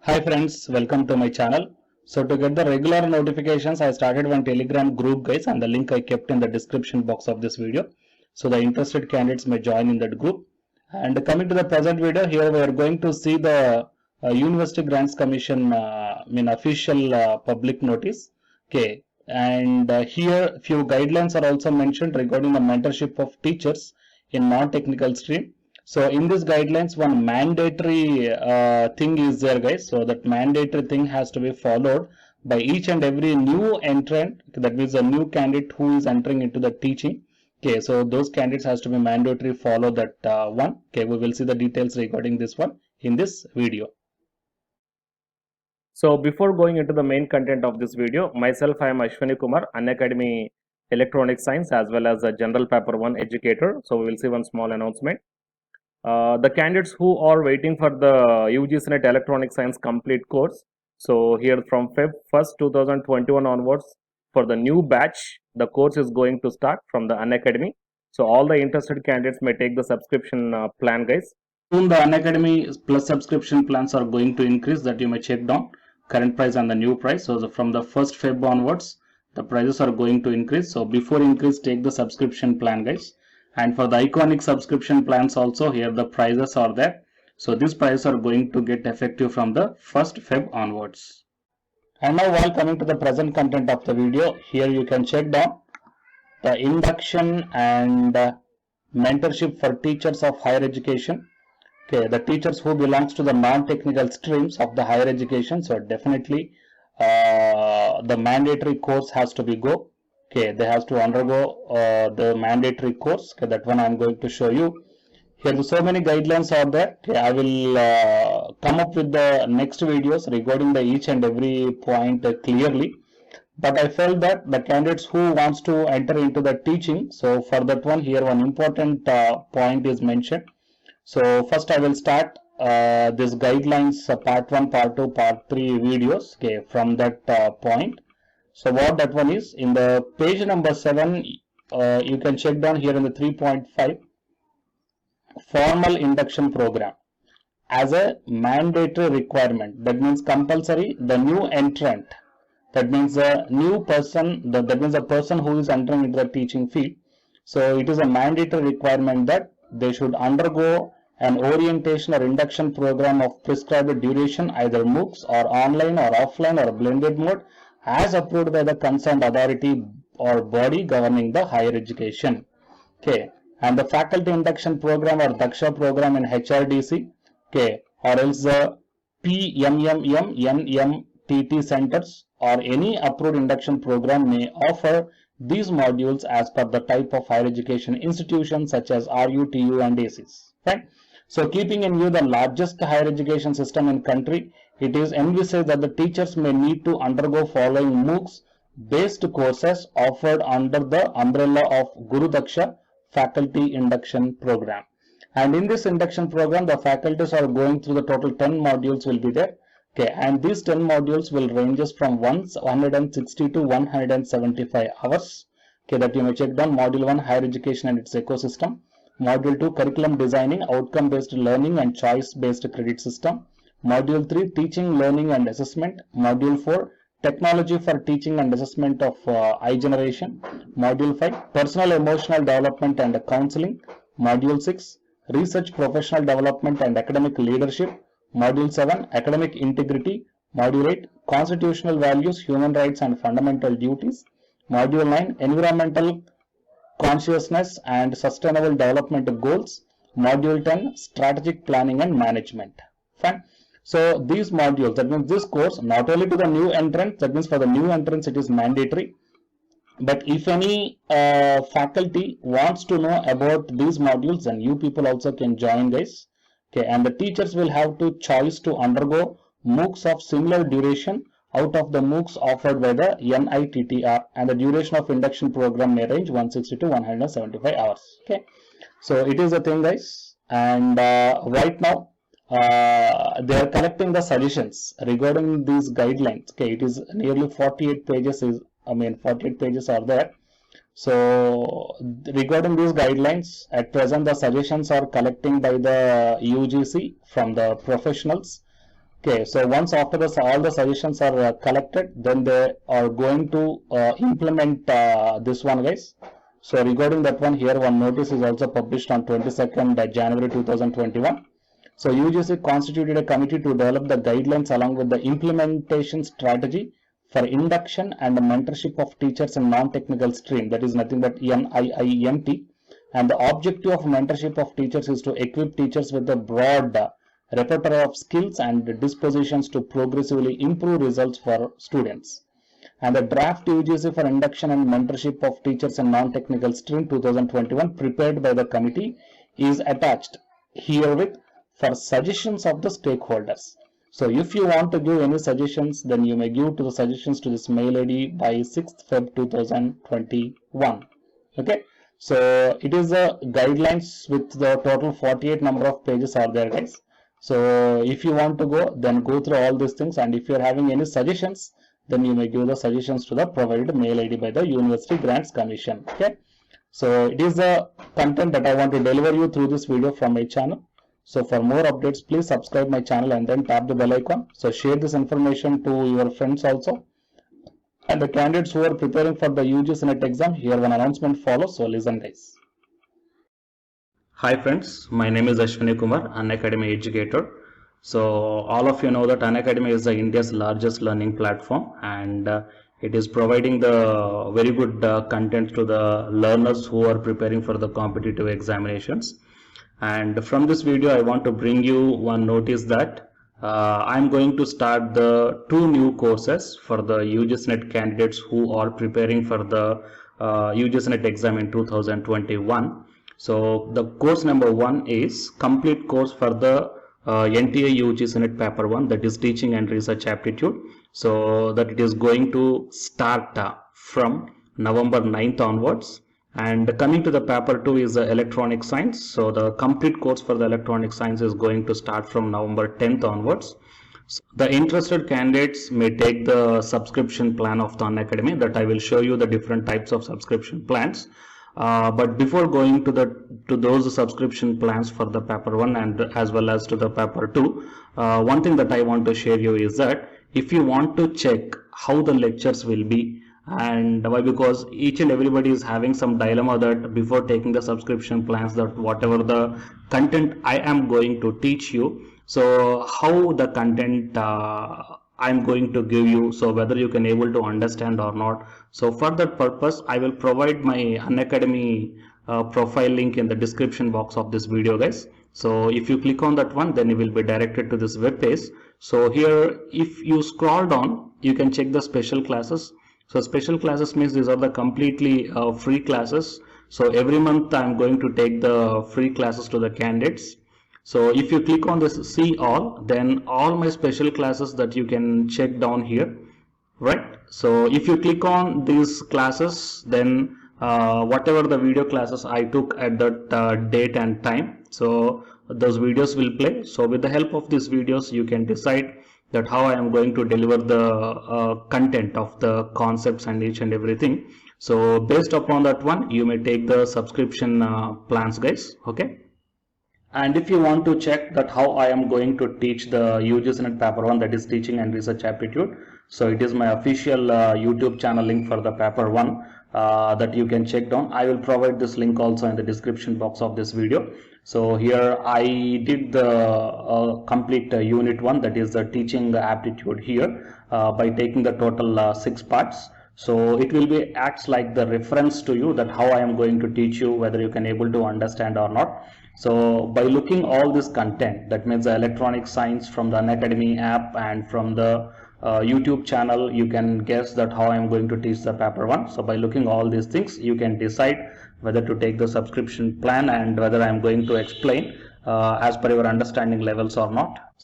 Hi friends, welcome to my channel. So to get the regular notifications, I started one Telegram group guys, and the link I kept in the description box of this video. So the interested candidates may join in that group. And coming to the present video, here we are going to see the University Grants Commission official public notice. Okay, and here few guidelines are also mentioned regarding the mentorship of teachers in non-technical stream. So in this guidelines, one mandatory thing is there, guys. So that mandatory thing has to be followed by each and every new entrant. That means a new candidate who is entering into the teaching. Okay, so those candidates has to be mandatory follow that one. Okay, we will see the details regarding this one in this video. So before going into the main content of this video, myself I am Ashwani Kumar, Unacademy Electronic Science as well as a General Paper 1 educator. So we will see one small announcement. The candidates who are waiting for the UGC NET Electronic Science complete course. So here from Feb 1st 2021 onwards, for the new batch, the course is going to start from the Unacademy. So all the interested candidates may take the subscription plan, guys. Soon the Unacademy plus subscription plans are going to increase, that you may check down current price and the new price. So from the 1st Feb onwards, the prices are going to increase. So before increase, take the subscription plan, guys. And for the iconic subscription plans also, here the prices are there. So these prices are going to get effective from the 1st Feb onwards. And now while coming to the present content of the video, here you can check down the induction and mentorship for teachers of higher education. Okay, the teachers who belongs to the non-technical streams of the higher education. So definitely the mandatory course has to be go. Okay, they have to undergo the mandatory course. Okay, that one I am going to show you. Here so many guidelines are there. Okay, I will come up with the next videos regarding the each and every point clearly. But I felt that the candidates who wants to enter into the teaching, so for that one here one important point is mentioned. So first I will start this guidelines part 1, part 2, part 3 videos, okay, from that point. So what that one is, in the page number 7, you can check down here in the 3.5, formal induction program as a mandatory requirement. That means compulsory, the new entrant, that means a new person, that means a person who is entering into the teaching field. So it is a mandatory requirement that they should undergo an orientation or induction program of prescribed duration, either MOOCs or online or offline or blended mode, as approved by the concerned authority or body governing the higher education. Okay, and the faculty induction program or Daksha program in HRDC, okay, or else the PMMM, NMTT centers or any approved induction program may offer these modules as per the type of higher education institution such as RU, TU and ACs. Right? So keeping in view the largest higher education system in country, it is envisaged that the teachers may need to undergo following MOOCs based courses offered under the umbrella of Guru Daksha faculty induction program. And in this induction program, the faculties are going through the total 10 modules will be there. Okay, and these 10 modules will ranges from 160 to 175 hours. Okay, that you may check down. Module 1, higher education and its ecosystem. Module 2, curriculum designing, outcome based learning and choice based credit system. Module 3, teaching, learning and assessment. Module 4, technology for teaching and assessment of iGeneration. Module 5, personal emotional development and counseling. Module 6, research professional development and academic leadership. Module 7, academic integrity. Module 8, constitutional values, human rights and fundamental duties. Module 9, environmental consciousness and sustainable development goals. Module 10, strategic planning and management. Fine. So these modules, that means this course, not only to the new entrants, that means for the new entrants it is mandatory. But if any faculty wants to know about these modules, then you people also can join, guys. Okay, and the teachers will have to choose to undergo MOOCs of similar duration out of the MOOCs offered by the NITTR, and the duration of induction program may range 160 to 175 hours. Okay, so it is a thing, guys. And right now they are collecting the suggestions regarding these guidelines. Okay, it is nearly 48 pages. 48 pages are there. So regarding these guidelines, at present the suggestions are collecting by the UGC from the professionals. Okay, so once after this, all the suggestions are collected, then they are going to implement this one, guys. So regarding that one, here one notice is also published on 22nd January 2021. So UGC constituted a committee to develop the guidelines along with the implementation strategy for induction and mentorship of teachers in non-technical stream, that is nothing but NIIMT. And the objective of mentorship of teachers is to equip teachers with a broad repertoire of skills and dispositions to progressively improve results for students. And the draft UGC for induction and mentorship of teachers in non-technical stream 2021 prepared by the committee is attached herewith for suggestions of the stakeholders. So if you want to give any suggestions, then you may give to the suggestions to this mail ID by 6th Feb 2021. Okay. So it is a guidelines with the total 48 number of pages are there, guys. So if you want to go, then go through all these things, and if you are having any suggestions, then you may give the suggestions to the provided mail ID by the University Grants Commission. Okay. So it is the content that I want to deliver you through this video from my channel. So for more updates, please subscribe my channel and then tap the bell icon. So share this information to your friends also. And the candidates who are preparing for the UGC NET exam, here one announcement follows. So listen, guys. Hi friends, my name is Ashwani Kumar, Unacademy educator. So all of you know that Unacademy is India's largest learning platform, and it is providing the very good content to the learners who are preparing for the competitive examinations. And from this video I want to bring you one notice that I'm going to start the 2 new courses for the UGC NET candidates who are preparing for the UGC NET exam in 2021. So the course number 1 is complete course for the NTA UGC NET paper 1, that is teaching and research aptitude. So that it is going to start from November 9th onwards. And coming to the paper 2 is the electronic science. So the complete course for the electronic science is going to start from November 10th onwards. So the interested candidates may take the subscription plan of the Unacademy, that I will show you the different types of subscription plans. But before going to those subscription plans for the paper 1 and as well as to the paper 2, one thing that I want to share you is that if you want to check how the lectures will be, and why, because each and everybody is having some dilemma that before taking the subscription plans, that whatever the content I am going to teach you, so how the content I'm going to give you, so whether you can able to understand or not. So for that purpose, I will provide my Unacademy profile link in the description box of this video, guys. So if you click on that one, then you will be directed to this web page. So here, if you scroll down, you can check the special classes. So special classes means these are the completely free classes. So every month I'm going to take the free classes to the candidates. So if you click on this see all, then all my special classes that you can check down here, right? So if you click on these classes, then whatever the video classes I took at that date and time, so those videos will play. So with the help of these videos, you can decide that how I am going to deliver the content of the concepts and each and everything. So based upon that one, you may take the subscription plans, guys. Okay. And if you want to check that how I am going to teach the UGC NET paper 1, that is teaching and research aptitude, so it is my official YouTube channel link for the paper 1 that you can check down. I will provide this link also in the description box of this video. So here I did the complete unit 1, that is the teaching aptitude here by taking the total 6 parts. So it will be acts like the reference to you that how I am going to teach you, whether you can able to understand or not. So by looking all this content, that means the electronic science from the Unacademy app and from the YouTube channel, you can guess that how I am going to teach the paper 1. So by looking all these things, you can decide whether to take the subscription plan and whether I am going to explain as per your understanding levels or not.